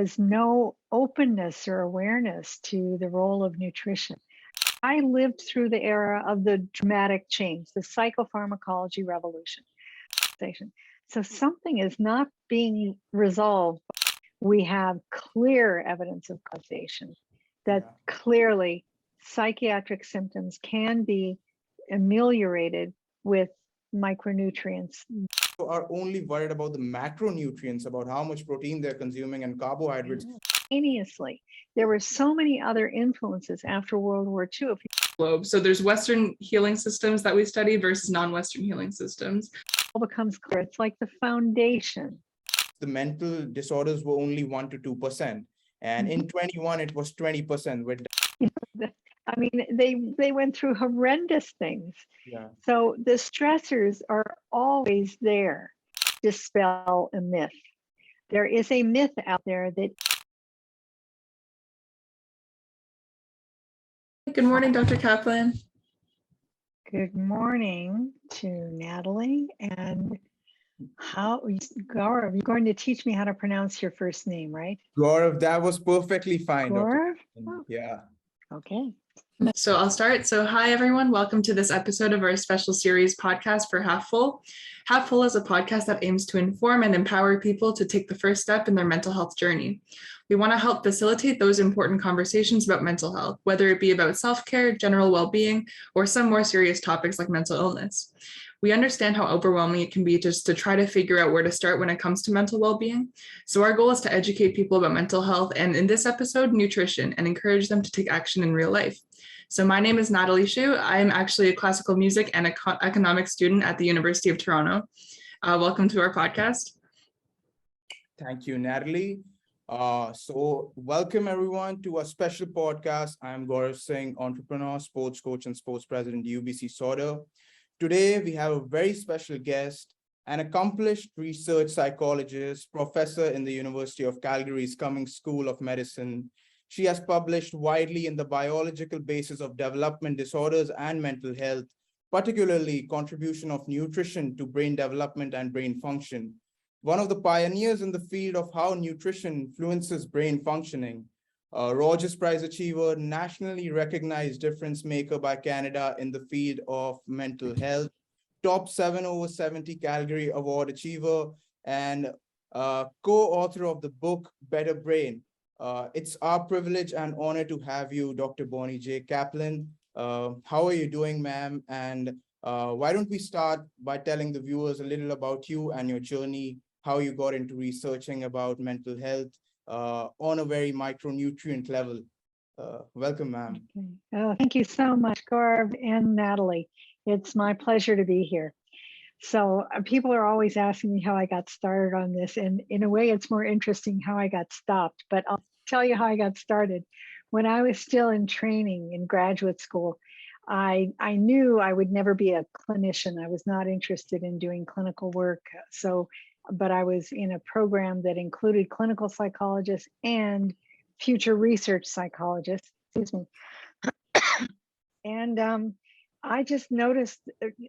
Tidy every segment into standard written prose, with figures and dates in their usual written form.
There's no openness or awareness to the role of nutrition. I lived through the era of the dramatic change, the psychopharmacology revolution. So something is not being resolved. We have clear evidence of causation that clearly psychiatric symptoms can be ameliorated with micronutrients. Are only worried about the macronutrients, about how much protein they're consuming and carbohydrates. Simultaneously, there were so many other influences after World War II. So there's Western healing systems that we study versus non-Western healing systems. It all becomes clear. It's like the foundation. The mental disorders were only 1 to 2%. And in 21, it was 20%. I mean, they went through horrendous things. Yeah. So the stressors are always there. Dispel a myth. There is a myth out there that. Good morning, Dr. Kaplan. Good morning to Natalie. And Guarav, you're going to teach me how to pronounce your first name, right? Guarav, that was perfectly fine. Guarav? Oh. Yeah. Okay. So I'll start. So hi, everyone. Welcome to this episode of our special series podcast for Half Full. Half Full is a podcast that aims to inform and empower people to take the first step in their mental health journey. We want to help facilitate those important conversations about mental health, whether it be about self-care, general well-being, or some more serious topics like mental illness. We understand how overwhelming it can be just to try to figure out where to start when it comes to mental well-being. So our goal is to educate people about mental health and, in this episode, nutrition, and encourage them to take action in real life. So my name is Natalie Shu. I am actually a classical music and economics student at the University of Toronto. Welcome to our podcast. Thank you, Natalie. So welcome everyone to a special podcast. I'm Guarav Singh, entrepreneur, sports coach, and sports president, UBC Sauder. Today, we have a very special guest, an accomplished research psychologist, professor in the University of Calgary's Cumming School of Medicine. She has published widely in the biological basis of development disorders and mental health, particularly contribution of nutrition to brain development and brain function. One of the pioneers in the field of how nutrition influences brain functioning. Rogers Prize achiever, nationally recognized difference maker by Canada in the field of mental health, top 7 over 70 Calgary Award achiever, and co-author of the book Better Brain. It's our privilege and honor to have you, Dr. Bonnie J. Kaplan. How are you doing, ma'am? And why don't we start by telling the viewers a little about you and your journey, how you got into researching about mental health on a very micronutrient level. Welcome, ma'am. Okay. Oh, thank you so much, Guarav and Natalie. It's my pleasure to be here. So people are always asking me how I got started on this, and in a way it's more interesting how I got stopped, but I'll tell you how I got started. When I was still in training in graduate school, I knew I would never be a clinician. I was not interested in doing clinical work. But I was in a program that included clinical psychologists and future research psychologists, excuse me. And I just noticed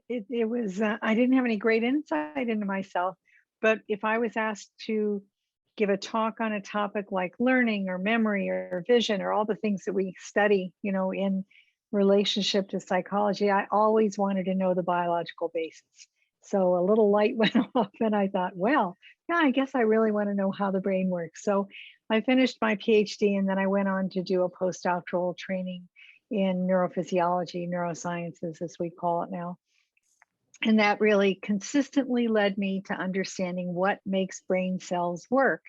it was, I didn't have any great insight into myself, but if I was asked to give a talk on a topic like learning or memory or vision or all the things that we study, in relationship to psychology, I always wanted to know the biological basis. So a little light went off and I thought, well, yeah, I guess I really want to know how the brain works. So I finished my PhD and then I went on to do a postdoctoral training in neurophysiology, neurosciences, as we call it now. And that really consistently led me to understanding what makes brain cells work.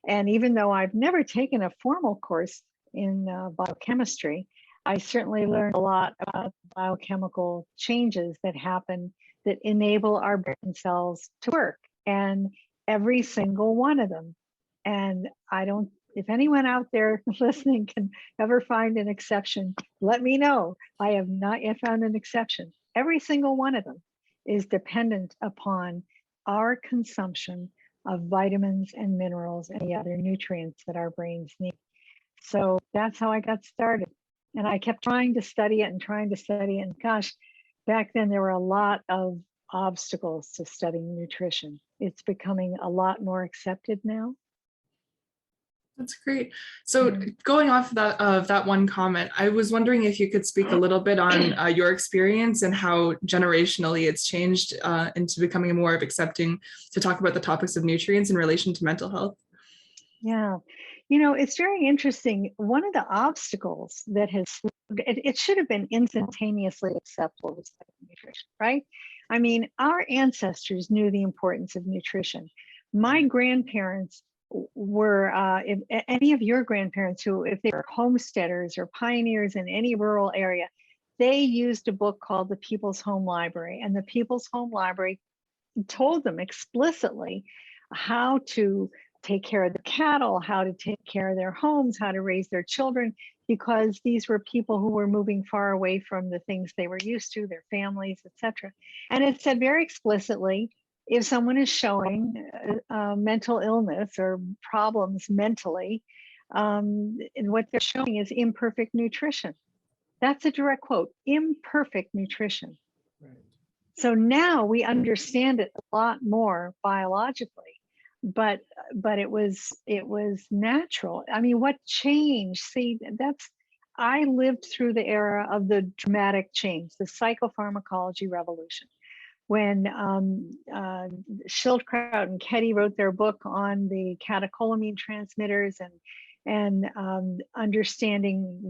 And even though I've never taken a formal course in biochemistry, I certainly learned a lot about biochemical changes that happen that enable our brain cells to work, and every single one of them. And if anyone out there listening can ever find an exception, let me know. I have not yet found an exception. Every single one of them is dependent upon our consumption of vitamins and minerals and the other nutrients that our brains need. So that's how I got started. And I kept trying to study it. And gosh, back then there were a lot of obstacles to studying nutrition. It's becoming a lot more accepted now. That's great. So going off of that one comment, I was wondering if you could speak a little bit on your experience and how generationally it's changed into becoming more of accepting to talk about the topics of nutrients in relation to mental health. Yeah, it's very interesting. One of the obstacles that it should have been instantaneously acceptable was nutrition, right? I mean, our ancestors knew the importance of nutrition. My grandparents were, if any of your grandparents who, if they were homesteaders or pioneers in any rural area, they used a book called the People's Home Library, and the People's Home Library told them explicitly how to take care of the cattle, how to take care of their homes, how to raise their children, because these were people who were moving far away from the things they were used to, their families, etc. And it said very explicitly, if someone is showing mental illness or problems mentally, and what they're showing is imperfect nutrition. That's a direct quote, imperfect nutrition. Right. So now we understand it a lot more biologically, but it was natural. I mean, what changed? See, I lived through the era of the dramatic change, the psychopharmacology revolution, when Schildkraut and Ketty wrote their book on the catecholamine transmitters and understanding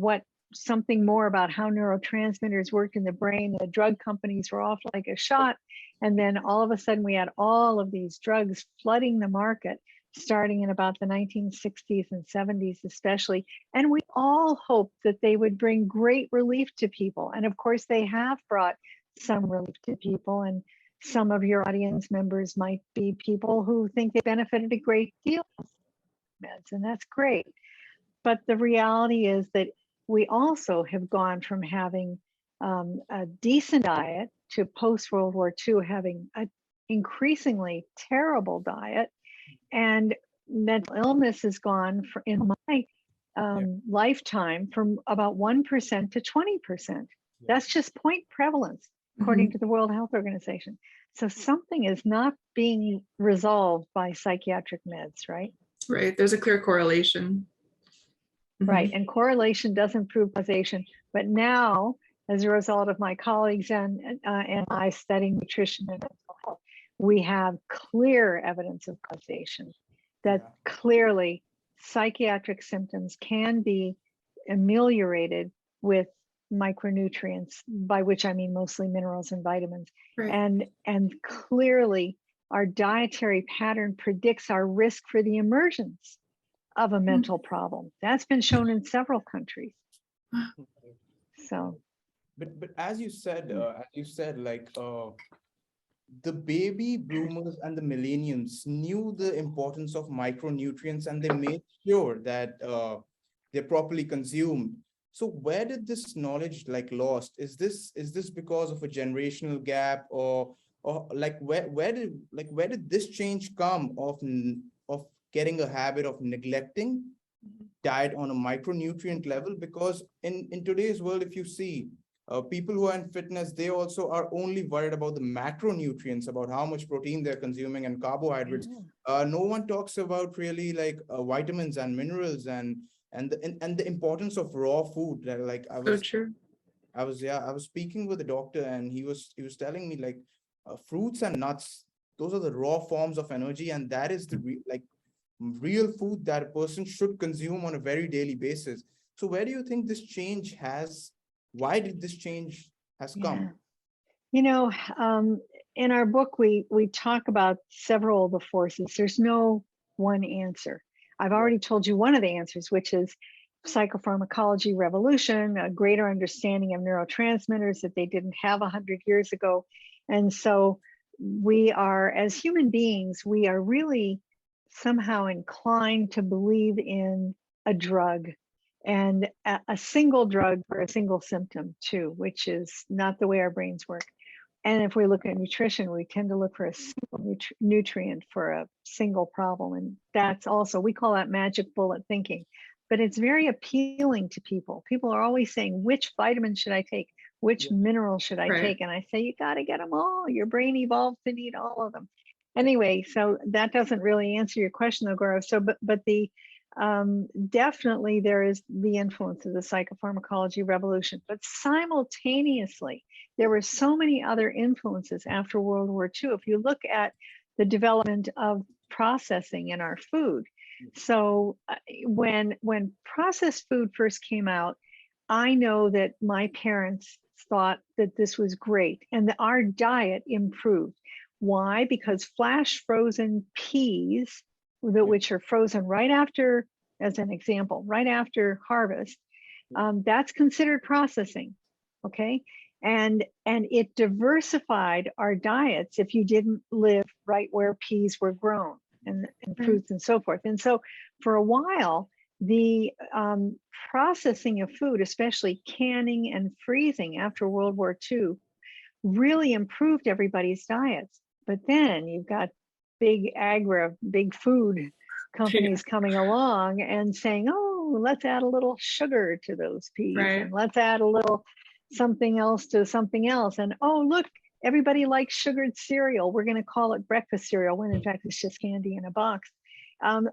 something more about how neurotransmitters work in the brain. The drug companies were off like a shot. And then all of a sudden we had all of these drugs flooding the market, starting in about the 1960s and 70s especially. And we all hoped that they would bring great relief to people. And of course they have brought some relief to people. And some of your audience members might be people who think they benefited a great deal from meds, and that's great. But the reality is that we also have gone from having a decent diet to post-World War II having an increasingly terrible diet, and mental illness has gone in my lifetime from about 1% to 20%. That's just point prevalence, according to the World Health Organization. So something is not being resolved by psychiatric meds, right? Right, there's a clear correlation. Right, and correlation doesn't prove causation, but now, as a result of my colleagues and I studying nutrition and mental health, we have clear evidence of causation, that clearly psychiatric symptoms can be ameliorated with micronutrients, by which I mean mostly minerals and vitamins. Right. And clearly our dietary pattern predicts our risk for the emergence of a mental problem. That's been shown in several countries. So, but as you said, like the baby boomers and the millennials knew the importance of micronutrients, and they made sure that they're properly consumed. So where did this knowledge like lost? Is this because of a generational gap, or like where did this change come of getting a habit of neglecting diet on a micronutrient level? Because in today's world, if you see people who are in fitness, they also are only worried about the macronutrients, about how much protein they're consuming and carbohydrates. No one talks about really like vitamins and minerals and the importance of raw food. Like I was speaking with a doctor, and he was telling me like fruits and nuts, those are the raw forms of energy, and that is the real food that a person should consume on a very daily basis. So where do you think this change why did this change has come? You know, in our book, we talk about several of the forces. There's no one answer. I've already told you one of the answers, which is psychopharmacology revolution, a greater understanding of neurotransmitters that they didn't have 100 years ago. And so we are, as human beings, we are really somehow inclined to believe in a drug, and a single drug for a single symptom too, which is not the way our brains work. And if we look at nutrition, we tend to look for a single nutrient for a single problem. And that's also, we call that magic bullet thinking, but it's very appealing to people. People are always saying, which vitamin should I take? Which mineral should I take? And I say, you got to get them all. Your brain evolved to need all of them. Anyway, so that doesn't really answer your question though, Gaurav. So, but the definitely there is the influence of the psychopharmacology revolution, but simultaneously, there were so many other influences after World War II. If you look at the development of processing in our food, so when processed food first came out, I know that my parents thought that this was great and that our diet improved. Why? Because flash frozen peas, which are frozen right after, as an example, right after harvest, that's considered processing, okay? And it diversified our diets if you didn't live right where peas were grown and fruits and so forth. And so for a while, the processing of food, especially canning and freezing after World War II, really improved everybody's diets. But then you've got big food companies coming along and saying, oh, let's add a little sugar to those peas, and let's add a little something else to something else. And oh, look, everybody likes sugared cereal. We're going to call it breakfast cereal when in fact it's just candy in a box.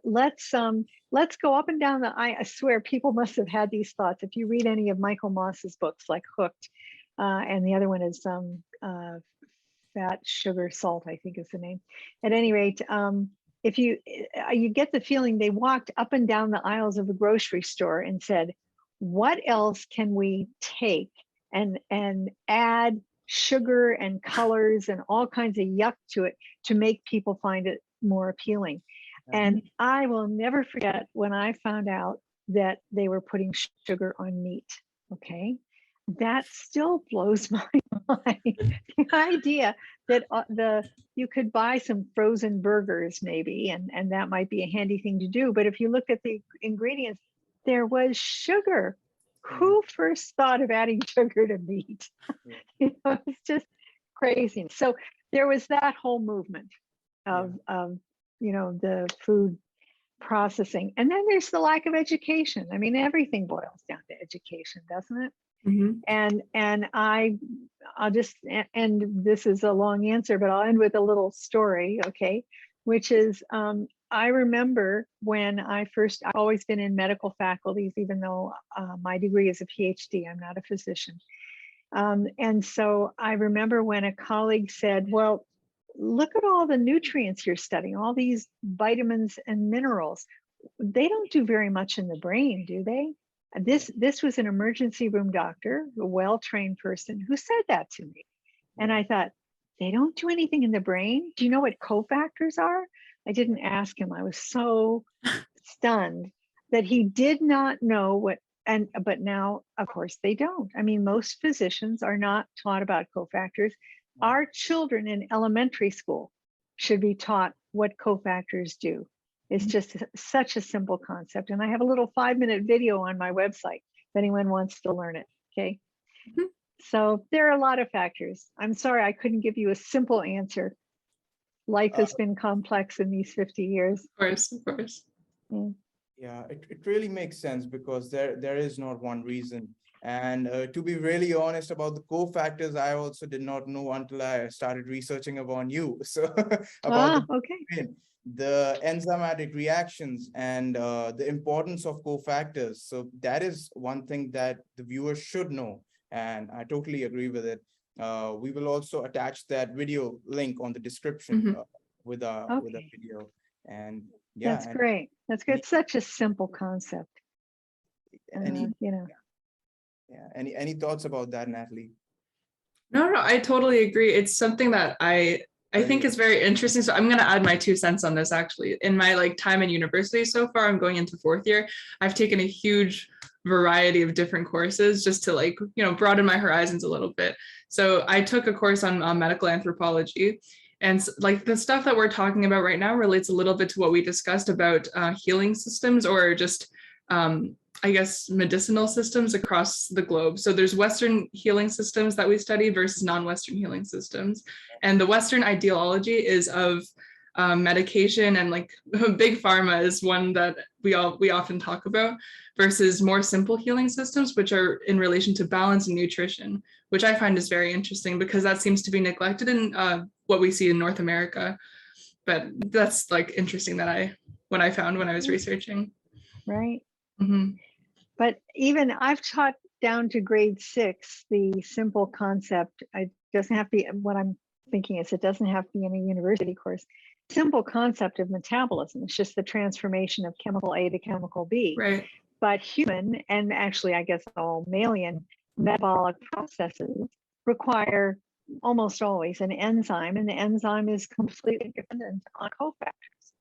Let's go up and down the aisle. I swear people must have had these thoughts. If you read any of Michael Moss's books like Hooked, and the other one is Fat, Sugar, Salt, I think is the name. At any rate, if you get the feeling they walked up and down the aisles of the grocery store and said, what else can we take and add sugar and colors and all kinds of yuck to it to make people find it more appealing? And I will never forget when I found out that they were putting sugar on meat, okay? That still blows my mind. The idea that you could buy some frozen burgers maybe, and that might be a handy thing to do. But if you look at the ingredients, there was sugar. Who first thought of adding sugar to meat? It's just crazy. So there was that whole movement of the food processing. And then there's the lack of education. I mean, everything boils down to education, doesn't it? And I'll just, and this is a long answer, but I'll end with a little story, okay? Which is, I remember when I've always been in medical faculties, even though my degree is a PhD, I'm not a physician. And so I remember when a colleague said, well, look at all the nutrients you're studying, all these vitamins and minerals. They don't do very much in the brain, do they? This was an emergency room doctor, a well-trained person who said that to me. And I thought, they don't do anything in the brain? Do you know what cofactors are? I didn't ask him. I was so stunned that he did not know what, but now, of course, they don't. I mean, most physicians are not taught about cofactors. Our children in elementary school should be taught what cofactors do. It's just such a simple concept. And I have a little 5-minute video on my website if anyone wants to learn it, okay? So there are a lot of factors. I'm sorry I couldn't give you a simple answer. Life has been complex in these 50 years. Of course, of course. Yeah, it really makes sense because there is not one reason. And to be really honest about the cofactors, I also did not know until I started researching about you. So about the enzymatic reactions and the importance of cofactors. So that is one thing that the viewers should know. And I totally agree with it. We will also attach that video link on the description with a video. And yeah, that's great. That's good. It's such a simple concept. Any thoughts about that, Natalie? No, I totally agree. It's something that I think is very interesting. So I'm going to add my 2 cents on this. Actually, in my time in university so far, I'm going into 4th year. I've taken a huge variety of different courses just to broaden my horizons a little bit. So I took a course on medical anthropology, and the stuff that we're talking about right now relates a little bit to what we discussed about healing systems, or just I guess medicinal systems across the globe. So there's Western healing systems that we study versus non-Western healing systems. And the Western ideology is of medication, and big pharma is one that we often talk about, versus more simple healing systems, which are in relation to balance and nutrition, which I find is very interesting because that seems to be neglected in what we see in North America. But that's interesting that what I found when I was researching. right? Mm-hmm. But even I've taught down to grade 6 the simple concept. It doesn't have to be, what I'm thinking is, it doesn't have to be in a university course. Simple concept of metabolism. It's just the transformation of chemical A to chemical B. Right. But human, and actually I guess all mammalian metabolic processes require almost always an enzyme, and the enzyme is completely dependent on cofactors.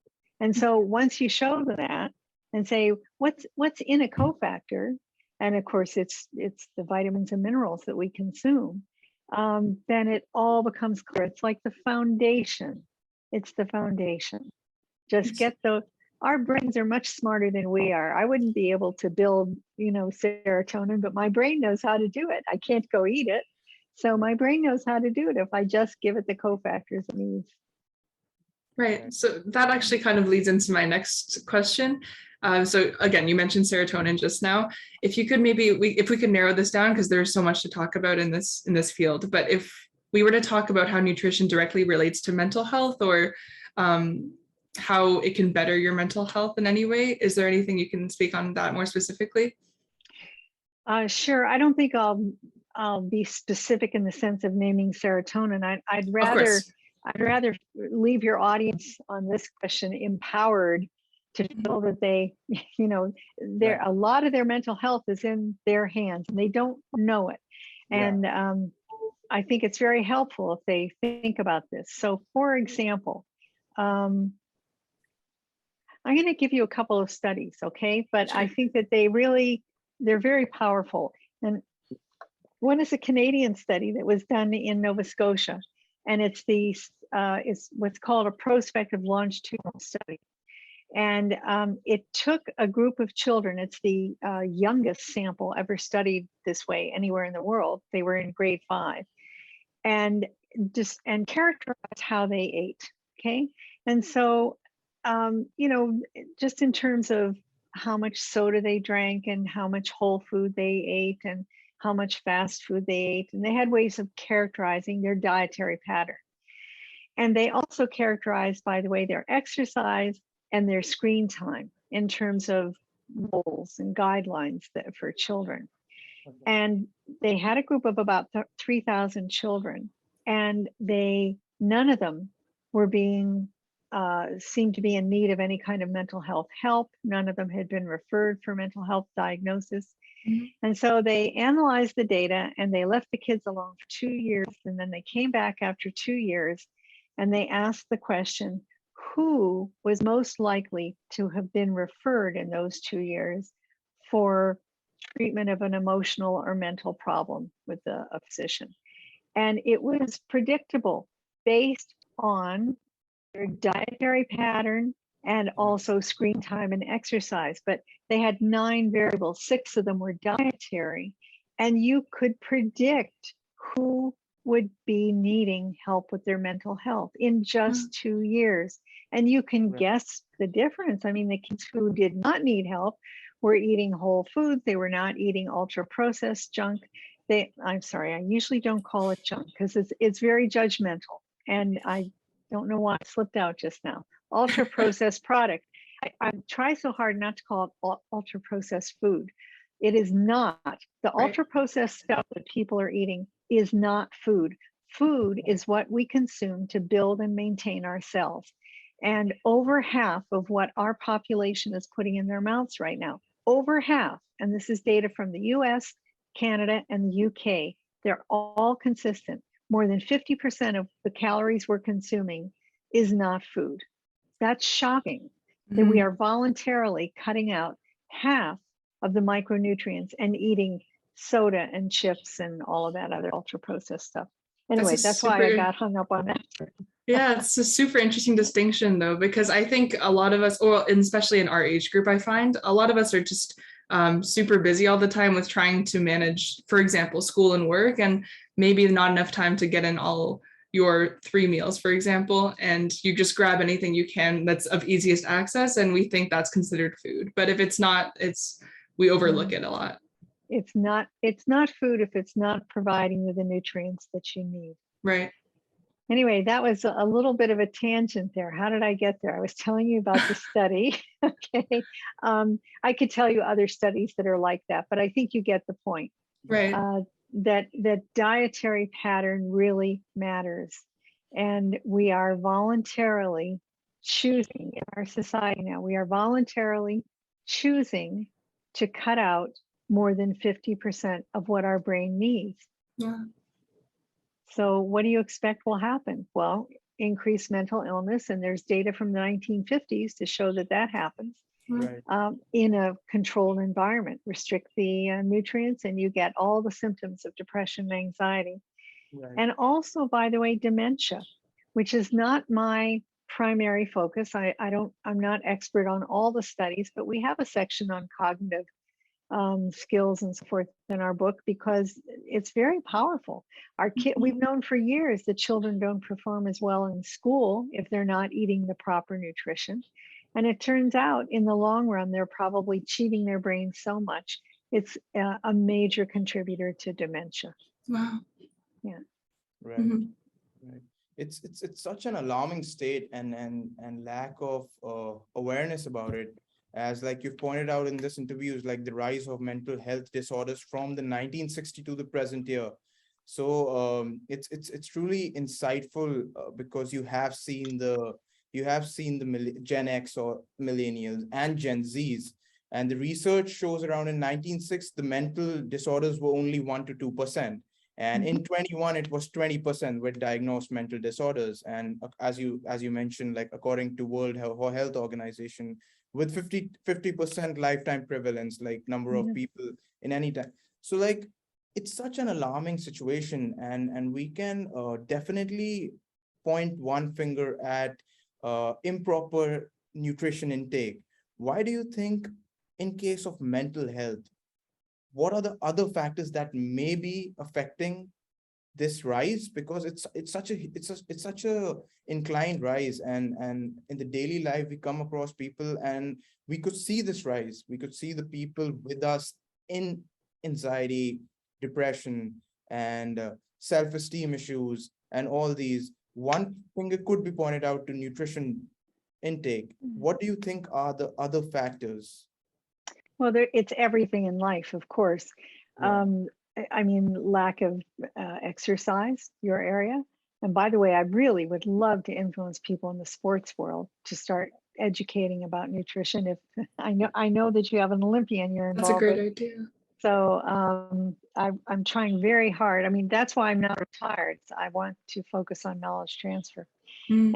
And so once you show them that and say, what's in a cofactor, and of course it's the vitamins and minerals that we consume, then it all becomes clear. It's like the foundation. It's the foundation. Just get our brains are much smarter than we are. I wouldn't be able to build, serotonin, but my brain knows how to do it. I can't go eat it. So my brain knows how to do it if I just give it the cofactors it needs. Right. So that actually kind of leads into my next question. So again, you mentioned serotonin just now. If you could if we could narrow this down, because there's so much to talk about in this field, but if we were to talk about how nutrition directly relates to mental health, or how it can better your mental health in any way, is there anything you can speak on that more specifically? Sure. I don't think I'll be specific in the sense of naming serotonin. I'd rather leave your audience on this question empowered to feel that they, a lot of their mental health is in their hands and they don't know it. And I think it's very helpful if they think about this. So for example, I'm going to give you a couple of studies, okay? But Sure. I think that they're very powerful. And one is a Canadian study that was done in Nova Scotia, and it's what's called a prospective longitudinal study. And it took a group of children. It's the youngest sample ever studied this way anywhere in the world. They were in grade 5, and characterized how they ate. Okay, and so just in terms of how much soda they drank and how much whole food they ate and how much fast food they ate. And they had ways of characterizing their dietary pattern. And they also characterized, by the way, their exercise and their screen time in terms of goals and guidelines for children. Okay. And they had a group of about 3,000 children, and none of them were seemed to be in need of any kind of mental health help. None of them had been referred for mental health diagnosis. Mm-hmm. And so they analyzed the data and they left the kids alone for 2 years. And then they came back after 2 years and they asked the question, who was most likely to have been referred in those 2 years for treatment of an emotional or mental problem with a physician? And it was predictable based on their dietary pattern and also screen time and exercise. But they had 9 variables, 6 of them were dietary, and you could predict who would be needing help with their mental health in just 2 years. And you can guess the difference. I mean, the kids who did not need help were eating whole foods. They were not eating ultra processed junk. I'm sorry, I usually don't call it junk because it's very judgmental. And I don't know why I slipped out just now. Ultra processed product. I try so hard not to call it ultra processed food. It is not. The ultra processed stuff that people are eating is not food. Food is what we consume to build and maintain our cells. And over half of what our population is putting in their mouths right now, over half, and this is data from the US, Canada, and the UK, they're all consistent. More than 50% of the calories we're consuming is not food. That's shocking that we are voluntarily cutting out half of the micronutrients and eating soda and chips and all of that other ultra processed stuff. Anyway, that's why I got hung up on that. Yeah, it's a super interesting distinction though, because I think a lot of us, or especially in our age group, I find a lot of us are just super busy all the time with trying to manage, for example, school and work, and maybe not enough time to get in all your 3 meals, for example, and you just grab anything you can that's of easiest access, and we think that's considered food. But if it's not, we overlook it a lot. It's not food if it's not providing you the nutrients that you need. Right. Anyway, that was a little bit of a tangent there. How did I get there? I was telling you about the study. Okay. I could tell you other studies that are like that, but I think you get the point. Right. That dietary pattern really matters. And we are voluntarily choosing in our society now, we are voluntarily choosing to cut out more than 50% of what our brain needs. Yeah. So what do you expect will happen? Well, increased mental illness, and there's data from the 1950s to show that that happens Right. in a controlled environment. Restrict the nutrients and you get all the symptoms of depression and anxiety. Right. And also, by the way, dementia, which is not my primary focus. I'm not expert on all the studies, but we have a section on cognitive skills and so forth in our book because it's very powerful. We've known for years that children don't perform as well in school if they're not eating the proper nutrition. And it turns out in the long run, they're probably cheating their brain so much. It's a major contributor to dementia. Wow. Yeah. Right. Mhm. Right. It's such an alarming state and lack of awareness about it. As like you've pointed out in this interview, is like the rise of mental health disorders from the 1960 to the present year. So it's truly insightful because you have seen the Gen X or millennials and Gen Zs, and the research shows around in 1906 the mental disorders were only 1 to 2%. And in 21, it was 20% with diagnosed mental disorders. And as you mentioned, like according to World Health Organization, with 50% lifetime prevalence, like number of people in any time. So like, it's such an alarming situation, and we can definitely point one finger at improper nutrition intake. Why do you think, in case of mental health, what are the other factors that may be affecting this rise? Because it's such a inclined rise, and in the daily life we come across people and we could see this rise. We could see the people with us in anxiety, depression, and self-esteem issues, and all these. One finger could be pointed out to nutrition intake. What do you think are the other factors? Well, it's everything in life, of course. Yeah. I mean, lack of exercise, your area. And by the way, I really would love to influence people in the sports world to start educating about nutrition. If I know that you have an Olympian you're That's a involved great with. idea. So I'm trying very hard. I mean, that's why I'm not retired. So I want to focus on knowledge transfer. Mm.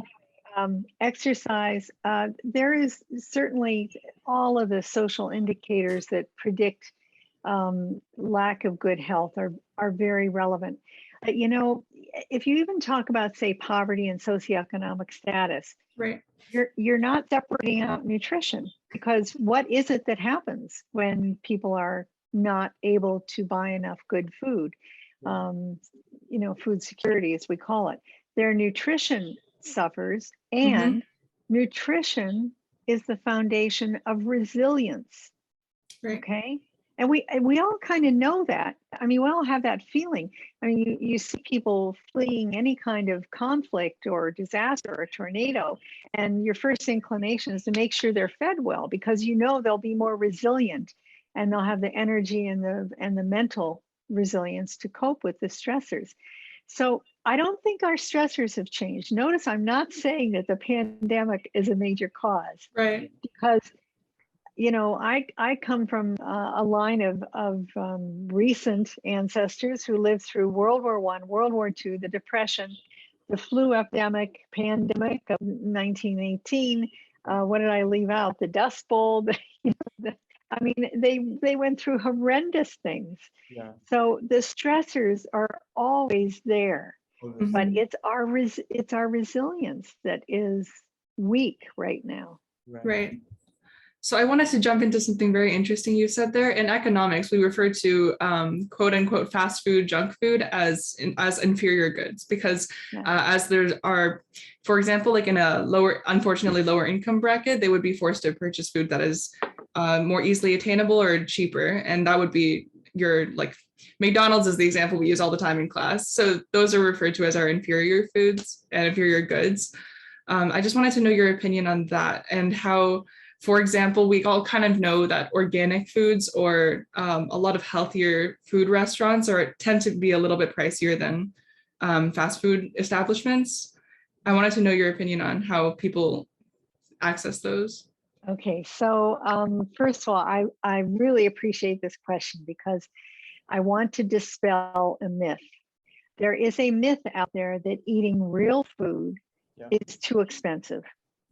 Exercise, there is certainly all of the social indicators that predict lack of good health are very relevant. You know, if you even talk about, say, poverty and socioeconomic status, Right. you're not separating out nutrition, because what is it that happens when people are not able to buy enough good food? You know, food security, as we call it. Their nutrition suffers, and nutrition is the foundation of resilience. Right. Okay. And we all kind of know that. I mean, we all have that feeling. I mean, you see people fleeing any kind of conflict or disaster or tornado, and your first inclination is to make sure they're fed well, because you know they'll be more resilient and they'll have the energy and the mental resilience to cope with the stressors. So I don't think our stressors have changed. Notice I'm not saying that the pandemic is a major cause. Right. Because, you know, I come from a line of recent ancestors who lived through World War I, World War II, the Depression, the flu epidemic, pandemic of 1918. What did I leave out? The Dust Bowl. I mean, they went through horrendous things. Yeah. So the stressors are always there, but it's our resilience that is weak right now. Right. So I wanted to jump into something very interesting you said there. In economics, we refer to quote unquote fast food, junk food as inferior goods, because as there are, for example, like in a unfortunately lower income bracket, they would be forced to purchase food that is more easily attainable or cheaper, and that would be your like McDonald's is the example we use all the time in class. So those are referred to as our inferior foods and inferior goods. I just wanted to know your opinion on that and how, for example, we all kind of know that organic foods or a lot of healthier food restaurants tend to be a little bit pricier than fast food establishments. I wanted to know your opinion on how people access those. Okay, so first of all, I really appreciate this question because I want to dispel a myth. There is a myth out there that eating real food is too expensive.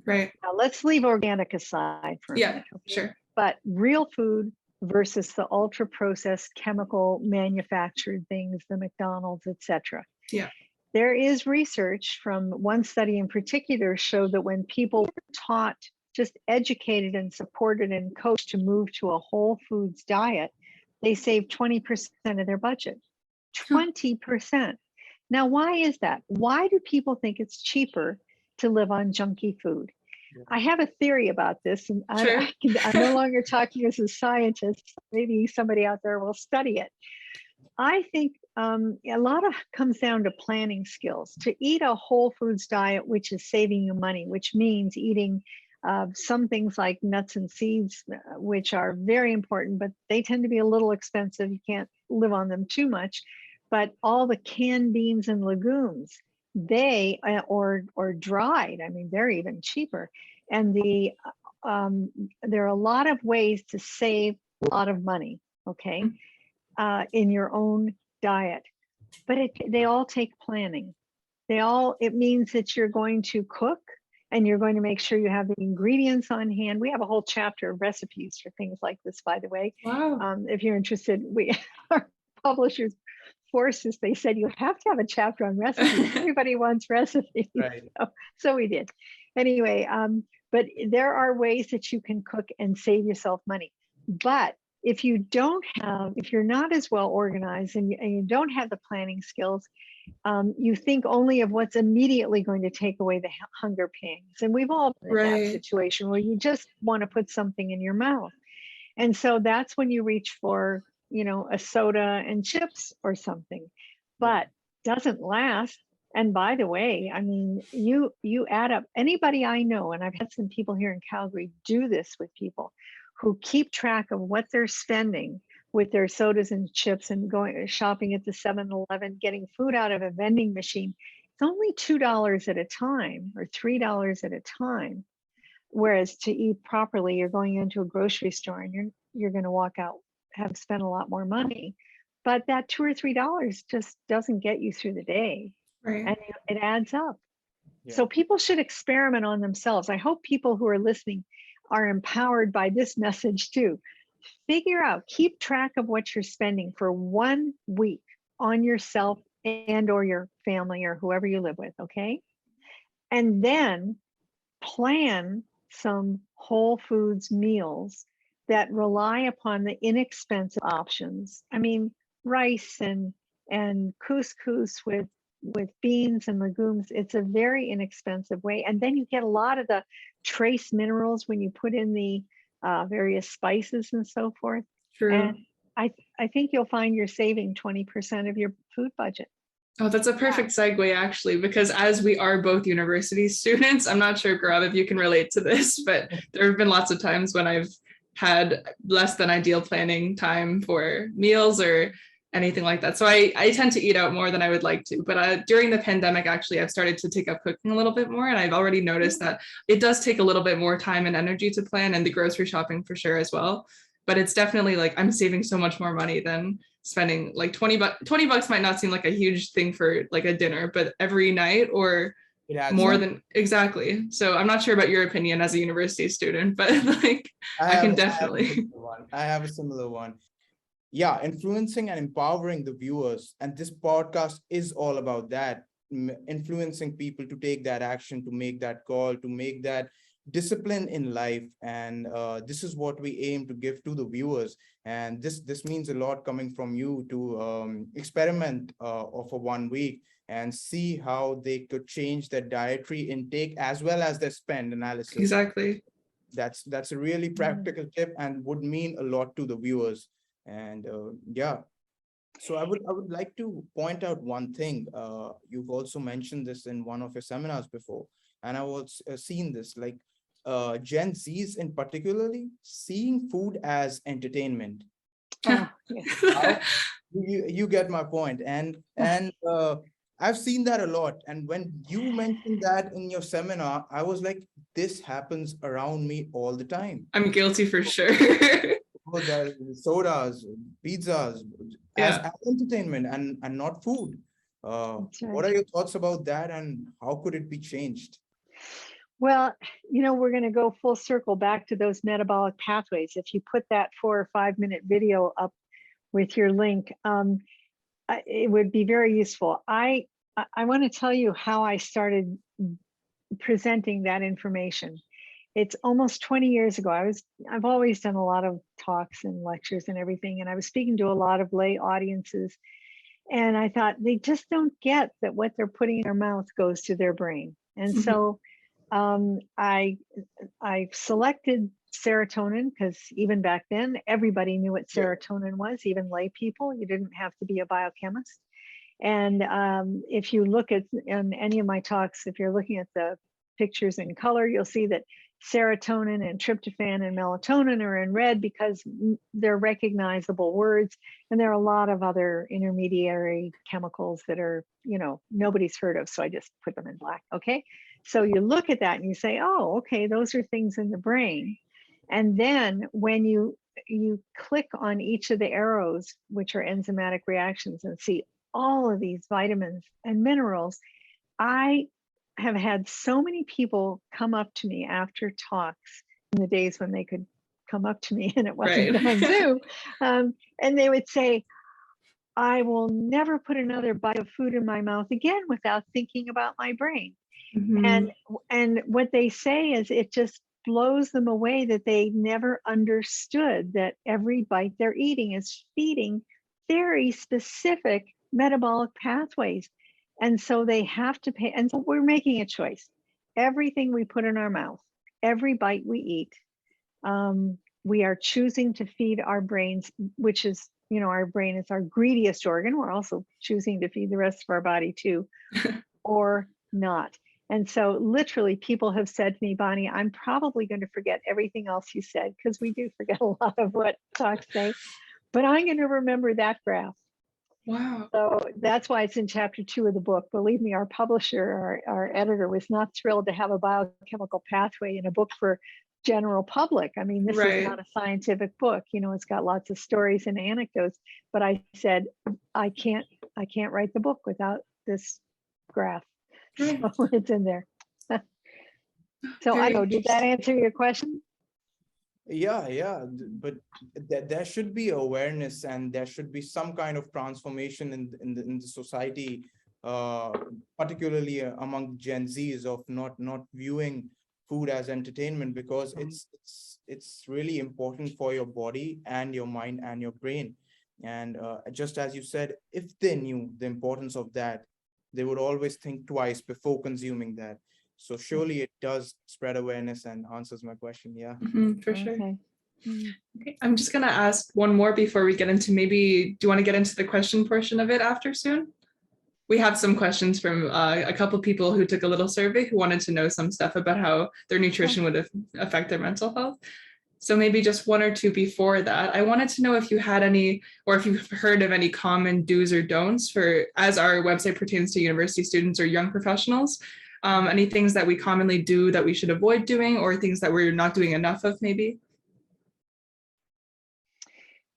Right. Now let's leave organic aside for a minute. Okay? Sure. But real food versus the ultra processed chemical manufactured things, the McDonald's, etc. Yeah. There is research from one study in particular showed that when people were taught, just educated and supported and coached to move to a whole foods diet, they saved 20% of their budget. 20%. Now, why is that? Why do people think it's cheaper to live on junky food? I have a theory about this, and Sure. I'm no longer talking as a scientist. Maybe somebody out there will study it. I think a lot of comes down to planning skills. To eat a whole foods diet, which is saving you money, which means eating some things like nuts and seeds, which are very important, but they tend to be a little expensive. You can't live on them too much. But all the canned beans and legumes, they or dried, I mean, they're even cheaper. And there are a lot of ways to save a lot of money, okay, in your own diet. But they all take planning. It means that you're going to cook and you're going to make sure you have the ingredients on hand. We have a whole chapter of recipes for things like this, by the way. Wow. If you're interested, our publishers forced us. They said, you have to have a chapter on recipes. Everybody wants recipes. Right. So we did. Anyway, but there are ways that you can cook and save yourself money. But if you're not as well organized and you don't have the planning skills, you think only of what's immediately going to take away the hunger pangs. And we've all been in that situation where you just want to put something in your mouth. And so that's when you reach for, a soda and chips or something, but doesn't last. And by the way, I mean, you add up anybody I know, and I've had some people here in Calgary do this with people who keep track of what they're spending with their sodas and chips and going shopping at the 7-Eleven, getting food out of a vending machine. It's only $2 at a time or $3 at a time. Whereas to eat properly, you're going into a grocery store and you're going to walk out, have spent a lot more money. But that $2 or $3 just doesn't get you through the day. Right. And it adds up. Yeah. So people should experiment on themselves. I hope people who are listening are empowered by this message too. Figure out, keep track of what you're spending for 1 week on yourself and or your family or whoever you live with, okay? And then plan some whole foods meals that rely upon the inexpensive options. I mean, rice and couscous with beans and legumes, it's a very inexpensive way. And then you get a lot of the trace minerals when you put in the various spices and so forth. True. And I think you'll find you're saving 20% of your food budget. Oh, that's a perfect segue, actually, because as we are both university students, I'm not sure, Guarav, if you can relate to this, but there have been lots of times when I've had less than ideal planning time for meals or anything like that. So I tend to eat out more than I would like to. But during the pandemic, actually, I've started to take up cooking a little bit more. And I've already noticed that it does take a little bit more time and energy to plan, and the grocery shopping for sure as well. But it's definitely like I'm saving so much more money than spending like 20 bucks might not seem like a huge thing for like a dinner, but every night or more than exactly. So I'm not sure about your opinion as a university student, but like I can definitely. I have a similar one. Yeah, influencing and empowering the viewers. And this podcast is all about that, influencing people to take that action, to make that call, to make that discipline in life. And this is what we aim to give to the viewers. And this means a lot coming from you to experiment for 1 week and see how they could change their dietary intake as well as their spend analysis. Exactly. That's a really practical tip and would mean a lot to the viewers. And yeah, so I would like to point out one thing. You've also mentioned this in one of your seminars before, and I've also seen this, like Gen Zs in particularly seeing food as entertainment. Oh, yeah. How you get my point, and I've seen that a lot. And when you mentioned that in your seminar, I was like, this happens around me all the time. I'm guilty for sure. Oh, the sodas, pizzas, as, Yeah. as entertainment and not food. That's right. What are your thoughts about that, and how could it be changed? Well, we're going to go full circle back to those metabolic pathways. If you put that 4 or 5 minute video up with your link, it would be very useful. I want to tell you how I started presenting that information. It's almost 20 years ago. I've always done a lot of talks and lectures and everything, and I was speaking to a lot of lay audiences, and I thought they just don't get that what they're putting in their mouth goes to their brain. And so I selected serotonin because even back then everybody knew what serotonin was, even lay people. You didn't have to be a biochemist. And if you look at in any of my talks, if you're looking at the pictures in color, you'll see that serotonin and tryptophan and melatonin are in red because they're recognizable words. And there are a lot of other intermediary chemicals that are, nobody's heard of. So I just put them in black. Okay. So you look at that and you say, oh, okay, those are things in the brain. And then when you click on each of the arrows, which are enzymatic reactions, and see all of these vitamins and minerals, I have had so many people come up to me after talks in the days when they could come up to me and it wasn't on Zoom. And they would say, I will never put another bite of food in my mouth again without thinking about my brain. And what they say is it just blows them away that they never understood that every bite they're eating is feeding very specific metabolic pathways. And so they have to pay. And so we're making a choice. Everything we put in our mouth, every bite we eat, we are choosing to feed our brains, which is, our brain is our greediest organ. We're also choosing to feed the rest of our body too, or not. And so literally people have said to me, Bonnie, I'm probably going to forget everything else you said, because we do forget a lot of what talks say, but I'm going to remember that graph. Wow. So that's why it's in chapter 2 of the book. Believe me, our publisher, our editor was not thrilled to have a biochemical pathway in a book for general public. I mean, this is not a scientific book. It's got lots of stories and anecdotes, but I said, I can't write the book without this graph. So it's in there. So I don't know, did that answer your question? Yeah, but there should be awareness, and there should be some kind of transformation in the society, particularly among Gen Zs, of not viewing food as entertainment, because it's really important for your body and your mind and your brain. And just as you said, if they knew the importance of that, they would always think twice before consuming that. So surely it does spread awareness and answers my question. Yeah. For sure. Okay. I'm just going to ask one more before we get into, maybe, do you want to get into the question portion of it after soon? We have some questions from a couple people who took a little survey who wanted to know some stuff about how their nutrition would affect their mental health. So maybe just one or two before that, I wanted to know if you had any, or if you've heard of any common do's or don'ts for, as our website pertains to university students or young professionals, any things that we commonly do that we should avoid doing, or things that we're not doing enough of maybe?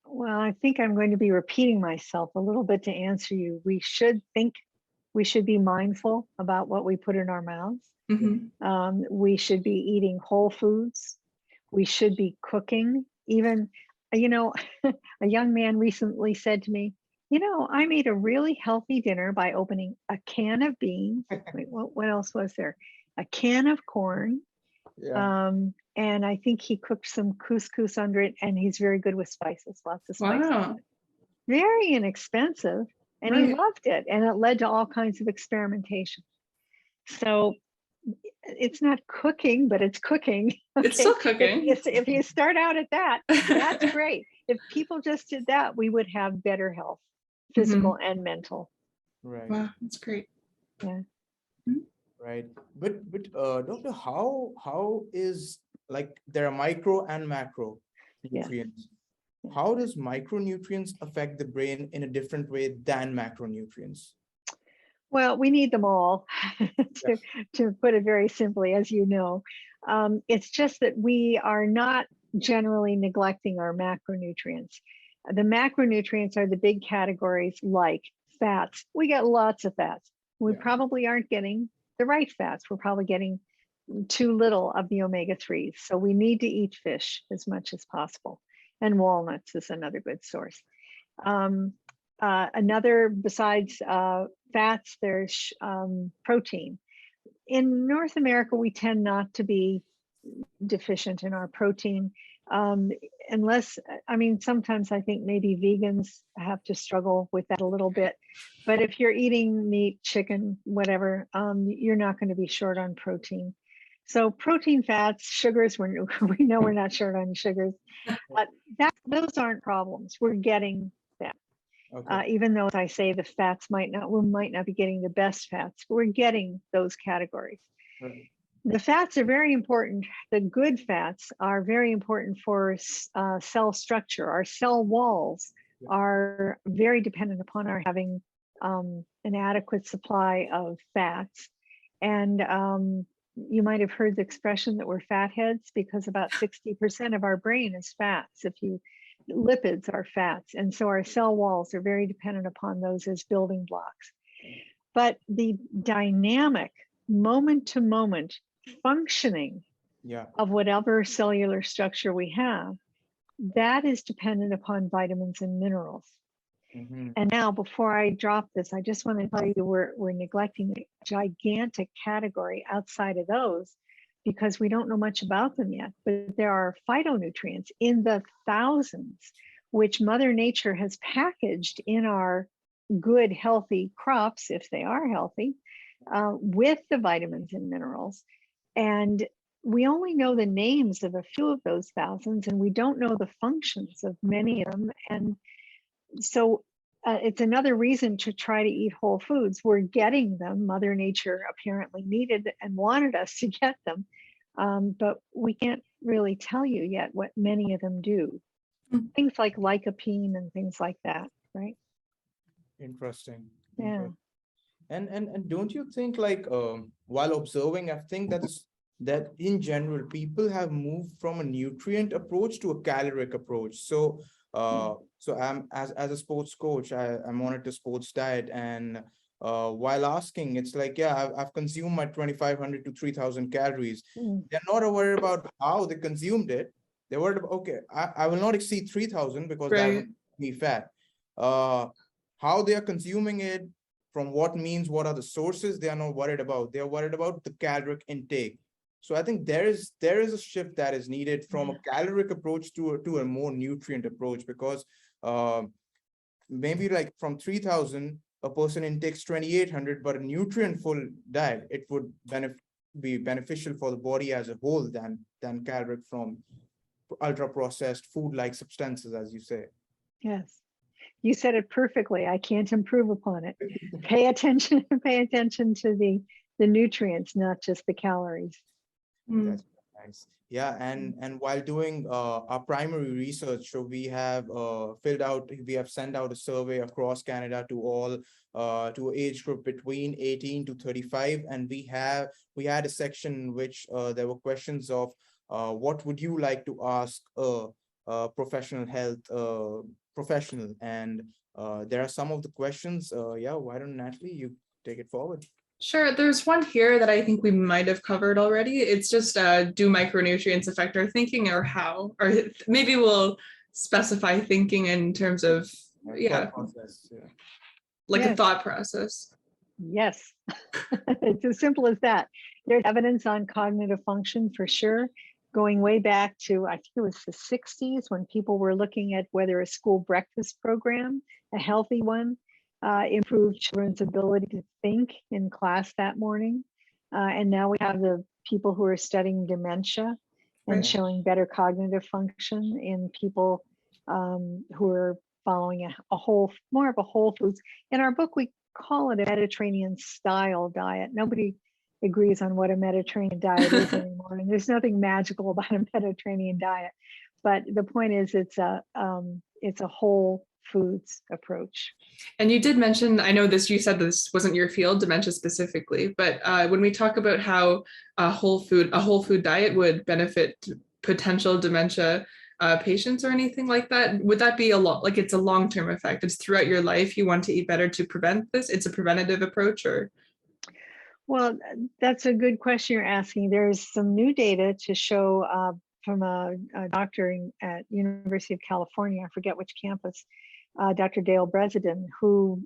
Well, I think I'm going to be repeating myself a little bit to answer you. We should be mindful about what we put in our mouths. We should be eating whole foods. We should be cooking. Even, a young man recently said to me, I made a really healthy dinner by opening a can of beans. Wait, what else was there? A can of corn. And I think he cooked some couscous under it, and he's very good with spices, lots of spices. Wow. Very inexpensive, and he loved it. And it led to all kinds of experimentation. So it's not cooking, but it's cooking. Okay? It's still cooking. If you start out at that, that's great. if people just did that, we would have better health, physical and mental. Right. Wow, that's great. Yeah. Right. But doctor, how is, like, there are micro and macro Yeah. nutrients. Yeah. How does micronutrients affect the brain in a different way than macronutrients? Well, we need them all, to put it very simply, as you know. It's just that we are not generally neglecting our macronutrients. The macronutrients are the big categories like fats. We get lots of fats. We Yeah. probably aren't getting the right fats. We're probably getting too little of the omega-3s. So we need to eat fish as much as possible. And walnuts is another good source. Another, besides fats, there's protein. In North America, we tend not to be deficient in our protein, unless, I mean, sometimes I think maybe vegans have to struggle with that a little bit. But if you're eating meat, chicken, whatever, you're not going to be short on protein. So protein, fats, sugars, we know we're not short on sugars. Those aren't problems. We're getting that. Okay. Even though, as I say, the fats we might not be getting the best fats, we're getting those categories. Right. The fats are very important. The good fats are very important for cell structure. Our cell walls are very dependent upon our having an adequate supply of fats. And you might have heard the expression that we're fatheads, because about 60% of our brain is fats. Lipids are fats. And so our cell walls are very dependent upon those as building blocks. But the dynamic, moment to moment functioning of whatever cellular structure we have, that is dependent upon vitamins and minerals. And now, before I drop this, I just want to tell you we're neglecting a gigantic category outside of those, because we don't know much about them yet. But there are phytonutrients in the thousands, which Mother Nature has packaged in our good, healthy crops, if they are healthy, with the vitamins and minerals. And we only know the names of a few of those thousands, and we don't know the functions of many of them. And so it's another reason to try to eat whole foods. We're getting them. Mother Nature apparently needed and wanted us to get them, but we can't really tell you yet what many of them do. Things like lycopene and things like that, right? Interesting. Yeah. And don't you think, like, while observing, I think that in general people have moved from a nutrient approach to a caloric approach. So I'm as a sports coach, I monitor sports diet, and while asking, it's like, I've consumed my 2,500 to 3,000 calories. They're not worried about how they consumed it. They're worried about, okay, I will not exceed 3,000 because that will make me fat. How they are consuming it, from what means, what are the sources, they are not worried about. They are worried about the caloric intake. So I think there is a shift that is needed from a caloric approach to a more nutrient approach, because maybe like from 3,000, a person intakes 2,800, but a nutrient-full diet, it would be beneficial for the body as a whole than caloric from ultra-processed food-like substances, as you say. Yes. You said it perfectly. I can't improve upon it. Pay attention to the nutrients, not just the calories. That's nice. Yeah, and while doing our primary research, so we have sent out a survey across Canada to all to age group between 18 to 35, and we had a section in which there were questions of what would you like to ask a professional health professional, and there are some of the questions. Why don't, Natalie, you take it forward? Sure. There's one here that I think we might have covered already. It's just, do micronutrients affect our thinking, or how? Or maybe we'll specify thinking in terms of, Thought process, like Yes. a thought process. Yes. It's as simple as that. There's evidence on cognitive function for sure, going way back to, I think it was the 60s, when people were looking at whether a school breakfast program, a healthy one, improved children's ability to think in class that morning. And now we have the people who are studying dementia and showing better cognitive function in people who are following more of a whole foods. In our book, we call it a Mediterranean style diet. Nobody agrees on what a Mediterranean diet is anymore, and there's nothing magical about a Mediterranean diet. But the point is, it's a whole foods approach. And you did mention, I know you said this wasn't your field, dementia specifically, but when we talk about how a whole food diet would benefit potential dementia patients or anything like that, would that be it's a long-term effect? It's throughout your life, you want to eat better to prevent this? It's a preventative approach, or? Well, that's a good question you're asking. There's some new data to show from a doctor at University of California, I forget which campus, Dr. Dale Breseden, who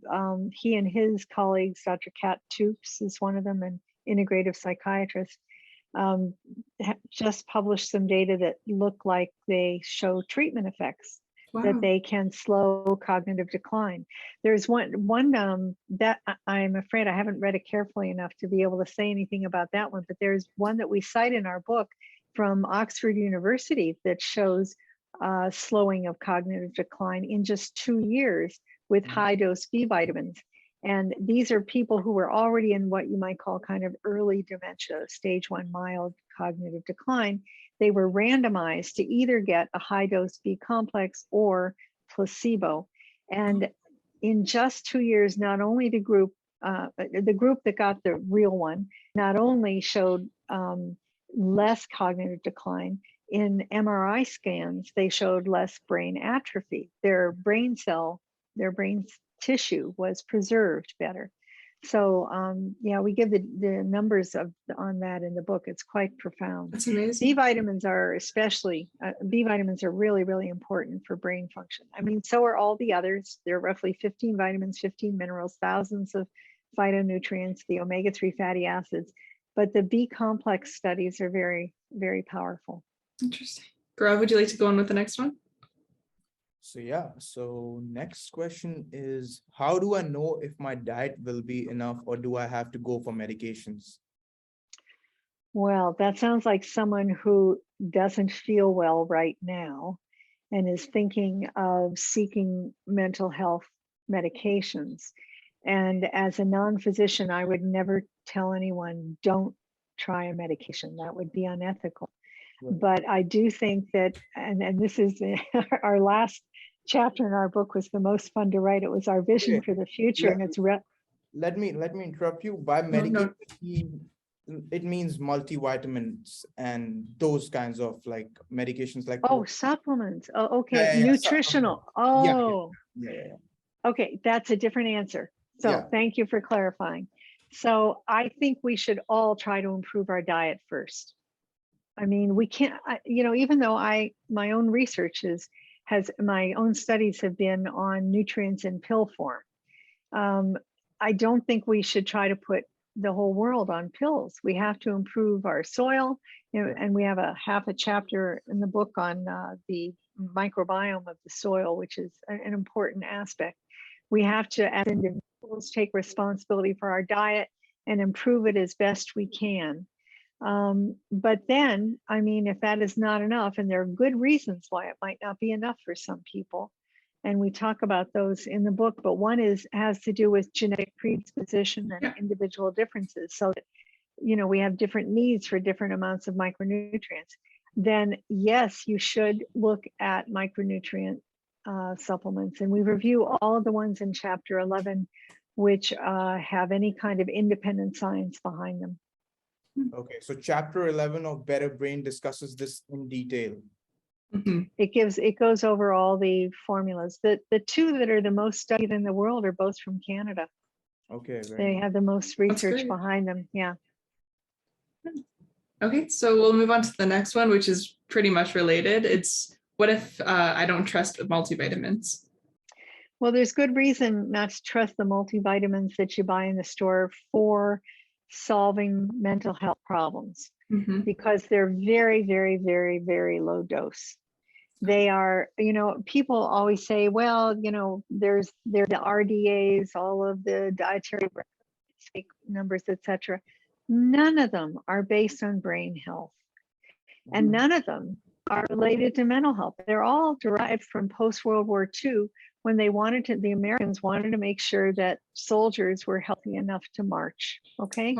he and his colleagues, Dr. Kat Toops is one of them, an integrative psychiatrist, just published some data that look like they show treatment effects. Wow. That they can slow cognitive decline. There's one that I'm afraid I haven't read it carefully enough to be able to say anything about that one, but there's one that we cite in our book from Oxford University that shows slowing of cognitive decline in just 2 years with high dose B vitamins. And these are people who were already in what you might call kind of early dementia, stage 1 mild cognitive decline. They were randomized to either get a high dose B complex or placebo. And in just 2 years, not only the group that got the real one, not only showed less cognitive decline, in MRI scans, they showed less brain atrophy. Their brain tissue was preserved better. So yeah, we give the numbers on that in the book. It's quite profound. That's amazing. B vitamins are really, really important for brain function. I mean, so are all the others. There are roughly 15 vitamins, 15 minerals, thousands of phytonutrients, the omega-3 fatty acids. But the B complex studies are very, very powerful. Interesting. Guarav, would you like to go on with the next one? So next question is, how do I know if my diet will be enough, or do I have to go for medications? Well, that sounds like someone who doesn't feel well right now and is thinking of seeking mental health medications. And as a non-physician, I would never tell anyone, don't try a medication. That would be unethical. Right. But I do think that, and this is our last chapter in our book was the most fun to write. It was our vision for the future. And it's let me interrupt you. By medication, it means multivitamins and those kinds of like medications, like supplements. Oh, okay. Nutritional. Yeah. Okay, that's a different answer. So thank you for clarifying. So I think we should all try to improve our diet first. I mean, we can't, even though my own research my own studies have been on nutrients in pill form. I don't think we should try to put the whole world on pills. We have to improve our soil, and we have half a chapter in the book on the microbiome of the soil, which is an important aspect. We have to, as individuals, take responsibility for our diet and improve it as best we can. But then, I mean, if that is not enough, and there are good reasons why it might not be enough for some people, and we talk about those in the book, but one has to do with genetic predisposition and individual differences, so that, we have different needs for different amounts of micronutrients. Then yes, you should look at micronutrient supplements, and we review all of the ones in chapter 11 which have any kind of independent science behind them. Okay, so chapter 11 of Better Brain discusses this in detail. Mm-hmm. It goes over all the formulas. The two that are the most studied in the world are both from Canada. Okay, they have the most research behind them. Yeah. Okay, so we'll move on to the next one, which is pretty much related. It's, what if I don't trust multivitamins? Well, there's good reason not to trust the multivitamins that you buy in the store for solving mental health problems, because they're very, very, very, very low dose. They are, people always say, well, there's the RDAs, all of the dietary numbers, etc. None of them are based on brain health, and none of them are related to mental health. They're all derived from post-World War II, when they wanted to, the Americans wanted to make sure that soldiers were healthy enough to march. Okay.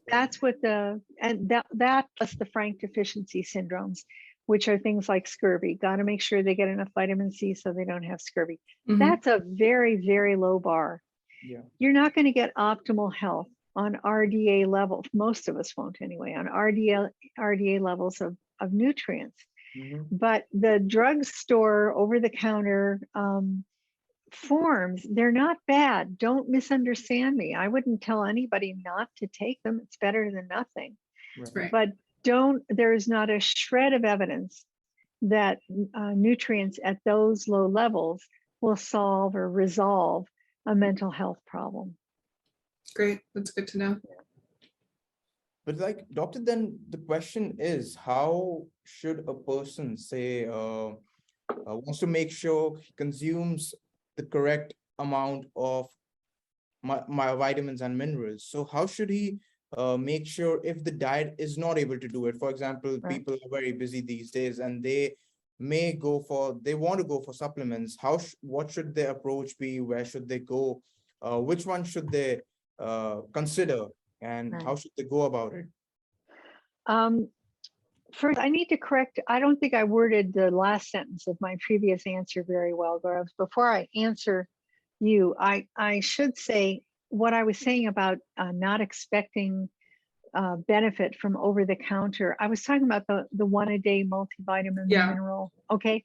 That's what that plus the frank deficiency syndromes, which are things like scurvy. Got to make sure they get enough vitamin C so they don't have scurvy. That's a very, very low bar. Yeah. You're not going to get optimal health on RDA levels. Most of us won't anyway, on RDA levels of nutrients. But the drugstore over-the-counter forms, they're not bad. Don't misunderstand me. I wouldn't tell anybody not to take them. It's better than nothing. Right. But there is not a shred of evidence that nutrients at those low levels will solve or resolve a mental health problem. Great. That's good to know. But like, doctor, then the question is, how should a person say wants to make sure he consumes the correct amount of my vitamins and minerals? So how should he make sure if the diet is not able to do it? For example, people are very busy these days and they want to go for supplements. What should their approach be? Where should they go? Which one should they consider? And how should they go about it? First, I need to correct. I don't think I worded the last sentence of my previous answer very well, Gaurav. Before I answer you, I should say what I was saying about not expecting benefit from over-the-counter. I was talking about the one-a-day multivitamin mineral. Okay.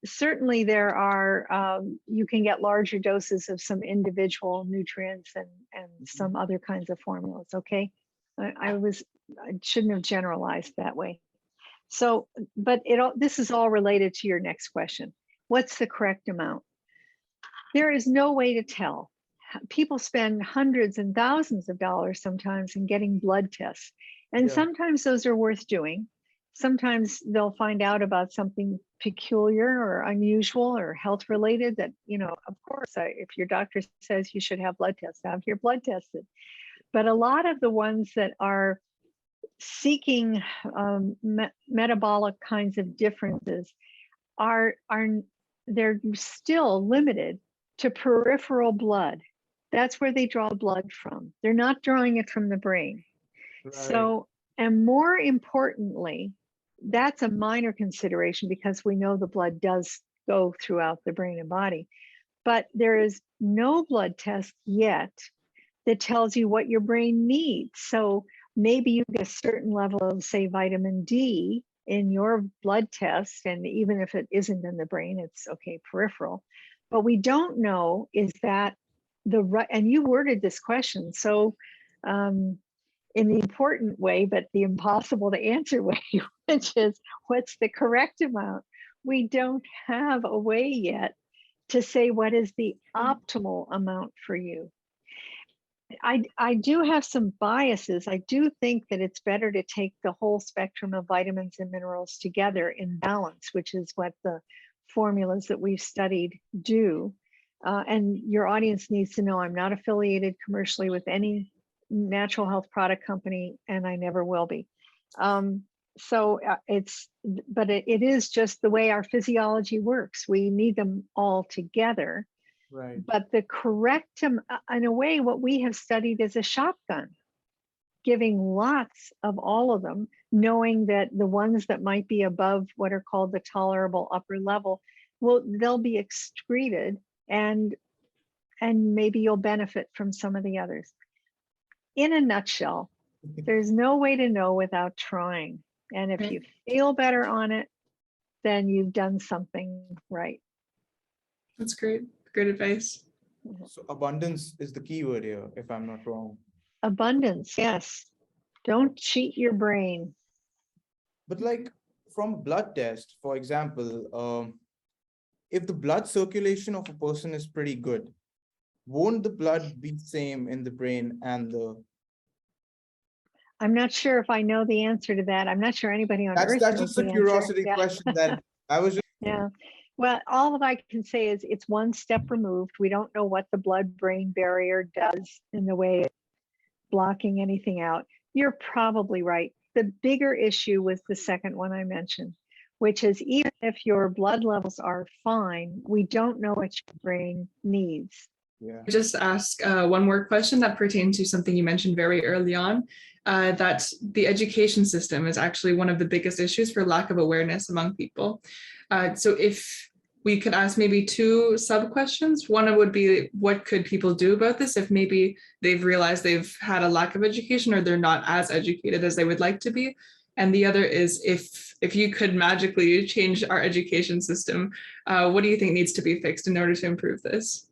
Certainly there are, you can get larger doses of some individual nutrients and some other kinds of formulas. Okay. I shouldn't have generalized that way. So, but this is all related to your next question. What's the correct amount? There is no way to tell. People spend hundreds and thousands of dollars sometimes in getting blood tests. And sometimes those are worth doing. Sometimes they'll find out about something peculiar or unusual or health related that, of course, if your doctor says you should have blood tests, have your blood tested. But a lot of the ones that are seeking metabolic kinds of differences they're still limited to peripheral blood. That's where they draw blood from. They're not drawing it from the brain. Right. So, and more importantly, that's a minor consideration because we know the blood does go throughout the brain and body, but there is no blood test yet that tells you what your brain needs. So maybe you get a certain level of, say, vitamin D in your blood test, and even if it isn't in the brain, it's okay, peripheral. But we don't know, is that the right, and you worded this question so in the important way, but the impossible to answer way, which is what's the correct amount? We don't have a way yet to say what is the optimal amount for you. I do have some biases. I do think that it's better to take the whole spectrum of vitamins and minerals together in balance, which is what the formulas that we've studied do. And your audience needs to know I'm not affiliated commercially with any natural health product company, and I never will be. So it is just the way our physiology works. We need them all together. Right. But the correct, in a way, what we have studied is a shotgun, giving lots of all of them, knowing that the ones that might be above what are called the tolerable upper level, they'll be excreted, and maybe you'll benefit from some of the others. In a nutshell, there's no way to know without trying. And if you feel better on it, then you've done something right. That's great. Great advice. So abundance is the key word here, if I'm not wrong. Abundance, yes. Don't cheat your brain. But like from blood test, for example, if the blood circulation of a person is pretty good, won't the blood be same in the brain and the... I'm not sure if I know the answer to that. I'm not sure anybody on earth knows That's just a curiosity question that I was just... Yeah. Well, all that I can say is it's one step removed. We don't know what the blood-brain barrier does in the way of blocking anything out. You're probably right. The bigger issue was the second one I mentioned, which is even if your blood levels are fine, we don't know what your brain needs. Yeah. Just ask one more question that pertains to something you mentioned very early on, that the education system is actually one of the biggest issues for lack of awareness among people. So if we could ask maybe two sub questions. One would be, what could people do about this if maybe they've realized they've had a lack of education or they're not as educated as they would like to be? And the other is, if you could magically change our education system, what do you think needs to be fixed in order to improve this?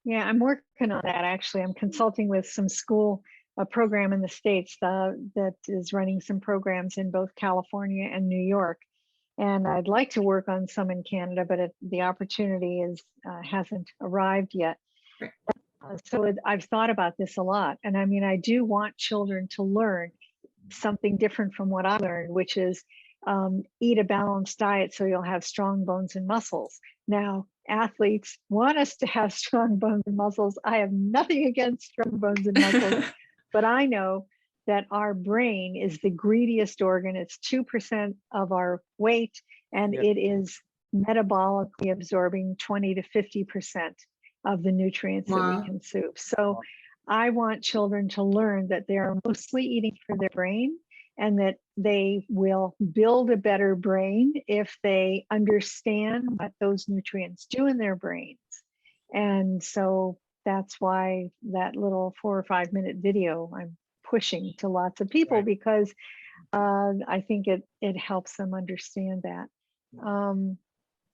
Yeah, I'm working on that actually. I'm consulting with some school, a program in the States that is running some programs in both California and New York. And I'd like to work on some in Canada, but the opportunity hasn't arrived yet. Right. So I've thought about this a lot. And I mean, I do want children to learn something different from what I learned, which is eat a balanced diet so you'll have strong bones and muscles. Now, athletes want us to have strong bones and muscles. I have nothing against strong bones and muscles, but I know that our brain is the greediest organ. It's 2% of our weight, and it is metabolically absorbing 20 to 50% of the nutrients that we consume. So I want children to learn that they are mostly eating for their brain, and that they will build a better brain if they understand what those nutrients do in their brains. And so that's why that little 4 or 5 minute video I'm pushing to lots of people, right, because I think it helps them understand that.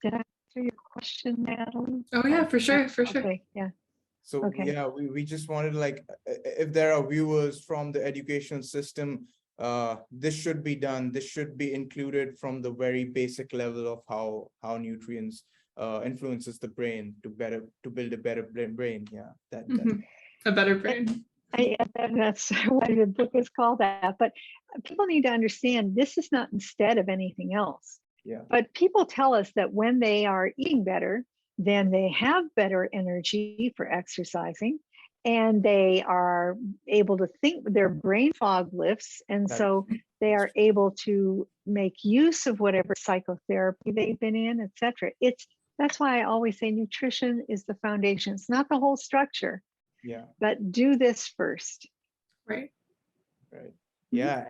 Did I answer your question, Natalie? Oh yeah, for sure, for sure. Okay, yeah. So yeah, we just wanted, like, if there are viewers from the education system, this should be done. This should be included from the very basic level of how nutrients influences the brain to build a better brain. Yeah, that a better brain. That's why the book is called that. But people need to understand this is not instead of anything else. Yeah. But people tell us that when they are eating better, then they have better energy for exercising, and they are able to think, their brain fog lifts, and so they are able to make use of whatever psychotherapy they've been in, etc. That's why I always say nutrition is the foundation. It's not the whole structure. Yeah. But do this first. Right. Right. Yeah.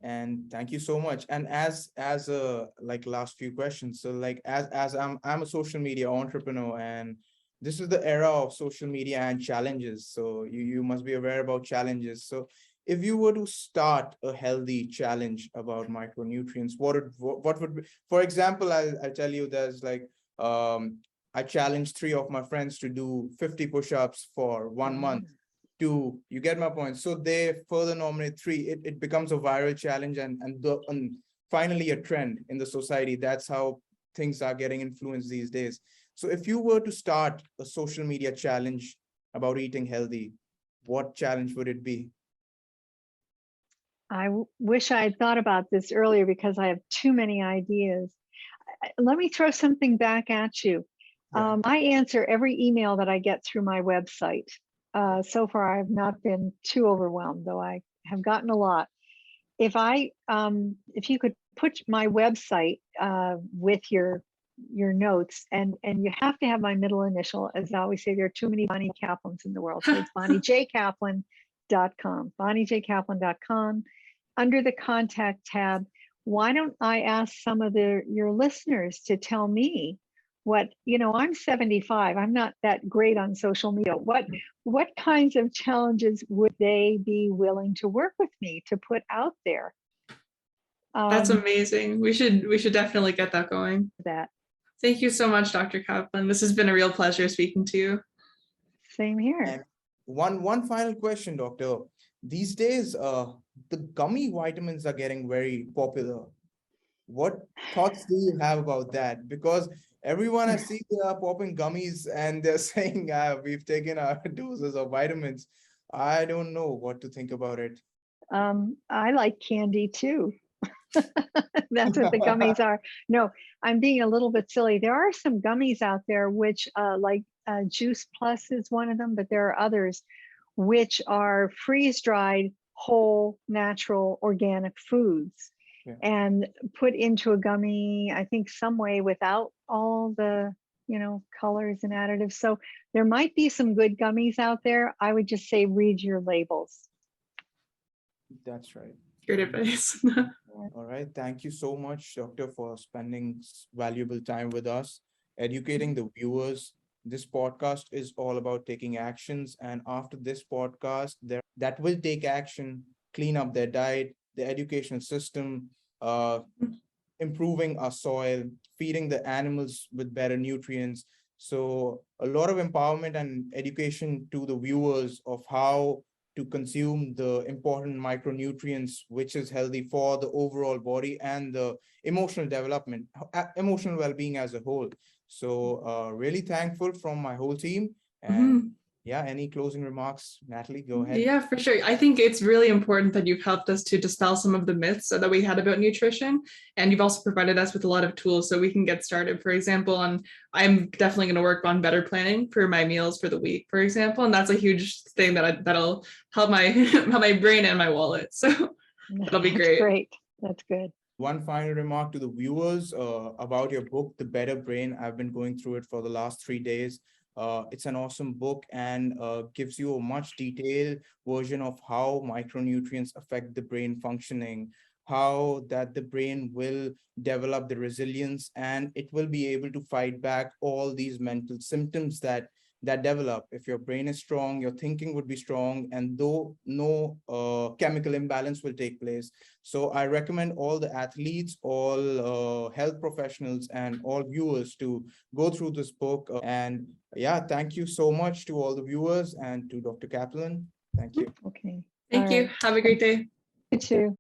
And thank you so much. And as a like last few questions. So like as I'm a social media entrepreneur, and this is the era of social media and challenges. So you must be aware about challenges. So if you were to start a healthy challenge about micronutrients, what would be, for example, I'll tell you, there's like I challenged 3 of my friends to do 50 push-ups for 1 month. You get my point? So they further nominate 3. It becomes a viral challenge and finally a trend in the society. That's how things are getting influenced these days. So if you were to start a social media challenge about eating healthy, what challenge would it be? I wish I had thought about this earlier because I have too many ideas. Let me throw something back at you. Yeah. I answer every email that I get through my website. So far, I've not been too overwhelmed, though I have gotten a lot. If you could put my website with your notes, and you have to have my middle initial, as I always say, there are too many Bonnie Kaplans in the world. So it's BonnieJKaplan.com, BonnieJKaplan.com. Under the contact tab, why don't I ask some of your listeners to tell me what, I'm 75, I'm not that great on social media. What kinds of challenges would they be willing to work with me to put out there? That's amazing. We should definitely get that going. Thank you so much, Dr. Kaplan. This has been a real pleasure speaking to you. Same here. And one final question, Doctor. These days, the gummy vitamins are getting very popular. What thoughts do you have about that? Because everyone I see, they are popping gummies and they're saying we've taken our doses of vitamins. I don't know what to think about it. I like candy too. That's what the gummies are. No, I'm being a little bit silly. There are some gummies out there which like Juice Plus is one of them, but there are others which are freeze-dried, whole, natural, organic foods. Yeah. and put into a gummy, I think some way without all the, colors and additives. So there might be some good gummies out there. I would just say read your labels. That's right. Great advice. All right. Thank you so much, Doctor, for spending valuable time with us, educating the viewers. This podcast is all about taking actions. And after this podcast, that will take action, clean up their diet, the education system, improving our soil, feeding the animals with better nutrients. So a lot of empowerment and education to the viewers of how to consume the important micronutrients, which is healthy for the overall body and the emotional development, emotional well-being as a whole. So really thankful from my whole team. And yeah, any closing remarks, Natalie, go ahead. Yeah, for sure. I think it's really important that you've helped us to dispel some of the myths that we had about nutrition. And you've also provided us with a lot of tools so we can get started. For example, I'm definitely going to work on better planning for my meals for the week, for example. And that's a huge thing that'll help my brain and my wallet. So that'll be great. Great. That's good. One final remark to the viewers about your book, The Better Brain. I've been going through it for the last 3 days. It's an awesome book and gives you a much detailed version of how micronutrients affect the brain functioning, how that the brain will develop the resilience and it will be able to fight back all these mental symptoms that develop. If your brain is strong, your thinking would be strong, and though no chemical imbalance will take place. So I recommend all the athletes, all health professionals, and all viewers to go through this book. And yeah, thank you so much to all the viewers and to Dr. Kaplan. Thank you. Okay. Thank you. Have a great day. You too.